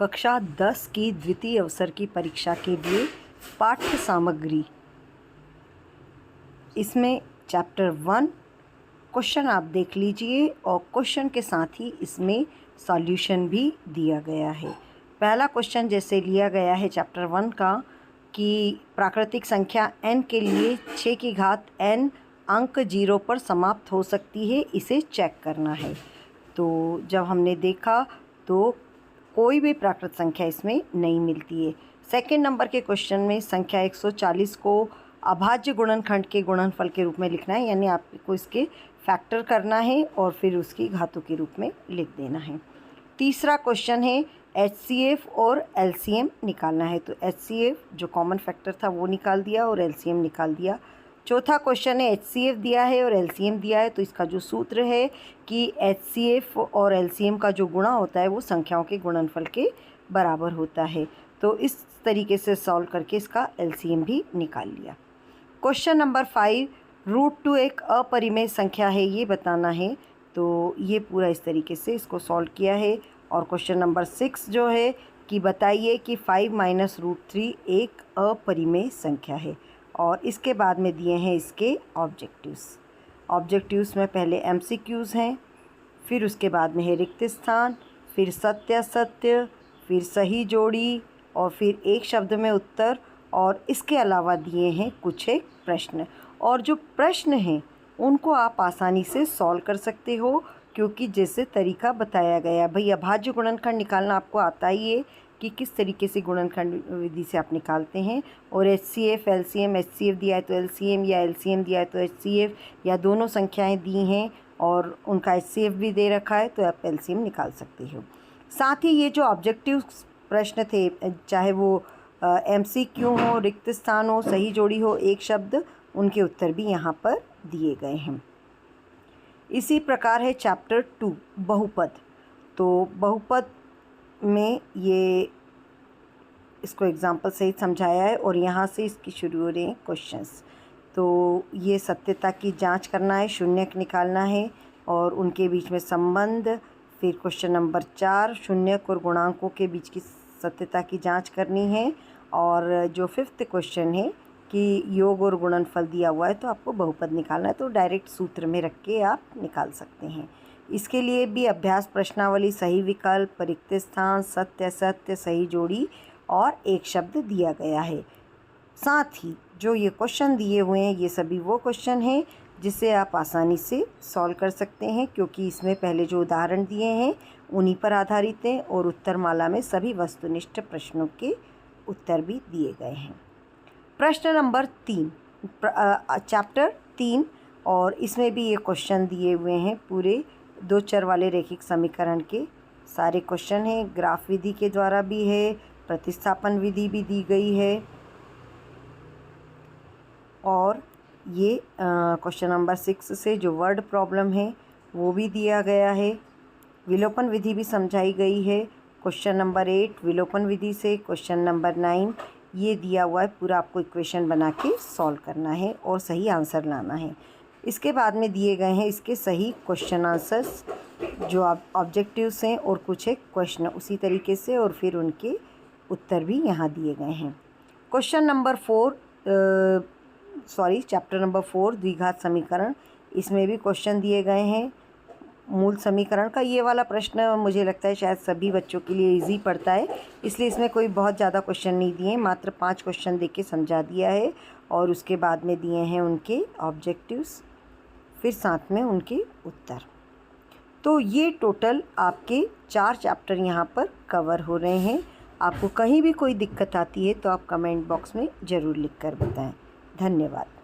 कक्षा 10 की द्वितीय अवसर की परीक्षा के लिए पाठ्य सामग्री, इसमें चैप्टर 1 क्वेश्चन आप देख लीजिए और क्वेश्चन के साथ ही इसमें सॉल्यूशन भी दिया गया है। पहला क्वेश्चन जैसे लिया गया है चैप्टर 1 का कि प्राकृतिक संख्या n के लिए 6 की घात n अंक 0 पर समाप्त हो सकती है, इसे चेक करना है। तो जब हमने देखा तो कोई भी प्राकृत संख्या इसमें नहीं मिलती है। सेकंड नंबर के क्वेश्चन में संख्या 140 को अभाज्य गुणनखंड के गुणनफल के रूप में लिखना है, यानी आपको इसके फैक्टर करना है और फिर उसकी घातों के रूप में लिख देना है। तीसरा क्वेश्चन है HCF और LCM निकालना है, तो HCF जो कॉमन फैक्टर था वो निकाल दिया और LCM निकाल दिया। चौथा क्वेश्चन है HCF दिया है और LCM दिया है, तो इसका जो सूत्र है कि HCF और LCM का जो गुणा होता है वो संख्याओं के गुणनफल के बराबर होता है। तो इस तरीके से सॉल्व करके इसका LCM भी निकाल लिया। क्वेश्चन नंबर 5, √2 एक अपरिमेय संख्या है, ये बताना है। तो ये पूरा इस तरीके से इसको सॉल्व किया है। और क्वेश्चन नंबर 6 जो है कि बताइए कि 5 माइनस √3 एक अपरिमेय संख्या है। और इसके बाद में दिए हैं इसके ऑब्जेक्टिव्स में पहले MCQs हैं, फिर उसके बाद में है रिक्त स्थान, फिर सत्य असत्य, फिर सही जोड़ी और फिर एक शब्द में उत्तर। और इसके अलावा दिए हैं कुछ एक प्रश्न, और जो प्रश्न हैं उनको आप आसानी से सॉल्व कर सकते हो, क्योंकि जैसे तरीका बताया गया भाई अभाज्य गुणनखंड निकालना आपको आता ही है कि किस तरीके से गुणनखंड विधि से आप निकालते हैं। और HCF LCM, HCF दिया है तो LCM या LCM दिया है तो HCF, या दोनों संख्याएं दी हैं और उनका HCF भी दे रखा है तो आप LCM निकाल सकते हो। साथ ही ये जो ऑब्जेक्टिव प्रश्न थे, चाहे वो MCQ हो, रिक्त स्थान हो, सही जोड़ी हो, एक शब्द, उनके उत्तर भी यहाँ पर दिए गए हैं। इसी प्रकार है चैप्टर 2 बहुपद। तो बहुपद में ये इसको एग्जाम्पल सहित समझाया है और यहाँ से इसकी शुरू हो रहे हैं क्वेश्चंस। तो ये सत्यता की जांच करना है, शून्यक निकालना है और उनके बीच में संबंध। फिर क्वेश्चन नंबर 4 शून्यक और गुणांकों के बीच की सत्यता की जांच करनी है। और जो 5th क्वेश्चन है कि योग और गुणनफल दिया हुआ है तो आपको बहुपद निकालना है, तो डायरेक्ट सूत्र में रख के आप निकाल सकते हैं। इसके लिए भी अभ्यास प्रश्नावली, सही विकल्प, रिक्त स्थान, सत्य असत्य, सही जोड़ी और एक शब्द दिया गया है। साथ ही जो ये क्वेश्चन दिए हुए हैं ये सभी वो क्वेश्चन हैं जिसे आप आसानी से सॉल्व कर सकते हैं, क्योंकि इसमें पहले जो उदाहरण दिए हैं उन्हीं पर आधारित हैं और उत्तरमाला में सभी वस्तुनिष्ठ प्रश्नों के उत्तर भी दिए गए हैं। प्रश्न नंबर 3 चैप्टर 3, और इसमें भी ये क्वेश्चन दिए हुए हैं पूरे 2 चर वाले रैखिक समीकरण के सारे क्वेश्चन हैं। ग्राफ विधि के द्वारा भी है, प्रतिस्थापन विधि भी दी गई है। और ये क्वेश्चन नंबर 6 से जो वर्ड प्रॉब्लम है वो भी दिया गया है। विलोपन विधि भी समझाई गई है। क्वेश्चन नंबर 8 विलोपन विधि से, क्वेश्चन नंबर 9 ये दिया हुआ है, पूरा आपको इक्वेशन बना के सॉल्व करना है और सही आंसर लाना है। इसके बाद में दिए गए हैं इसके सही क्वेश्चन आंसर्स जो ऑब्जेक्टिव्स हैं और कुछ एक क्वेश्चन उसी तरीके से, और फिर उनके उत्तर भी यहाँ दिए गए हैं। क्वेश्चन नंबर 4 चैप्टर नंबर 4 द्विघात समीकरण, इसमें भी क्वेश्चन दिए गए हैं मूल समीकरण का। ये वाला प्रश्न मुझे लगता है शायद सभी बच्चों के लिए इजी पड़ता है, इसलिए इसमें कोई बहुत ज़्यादा क्वेश्चन नहीं दिए, मात्र 5 क्वेश्चन दे के समझा दिया है और उसके बाद में दिए हैं उनके ऑब्जेक्टिव्स, फिर साथ में उनके उत्तर। तो ये टोटल आपके 4 चैप्टर यहाँ पर कवर हो रहे हैं। आपको कहीं भी कोई दिक्कत आती है तो आप कमेंट बॉक्स में ज़रूर लिख कर बताएं। धन्यवाद।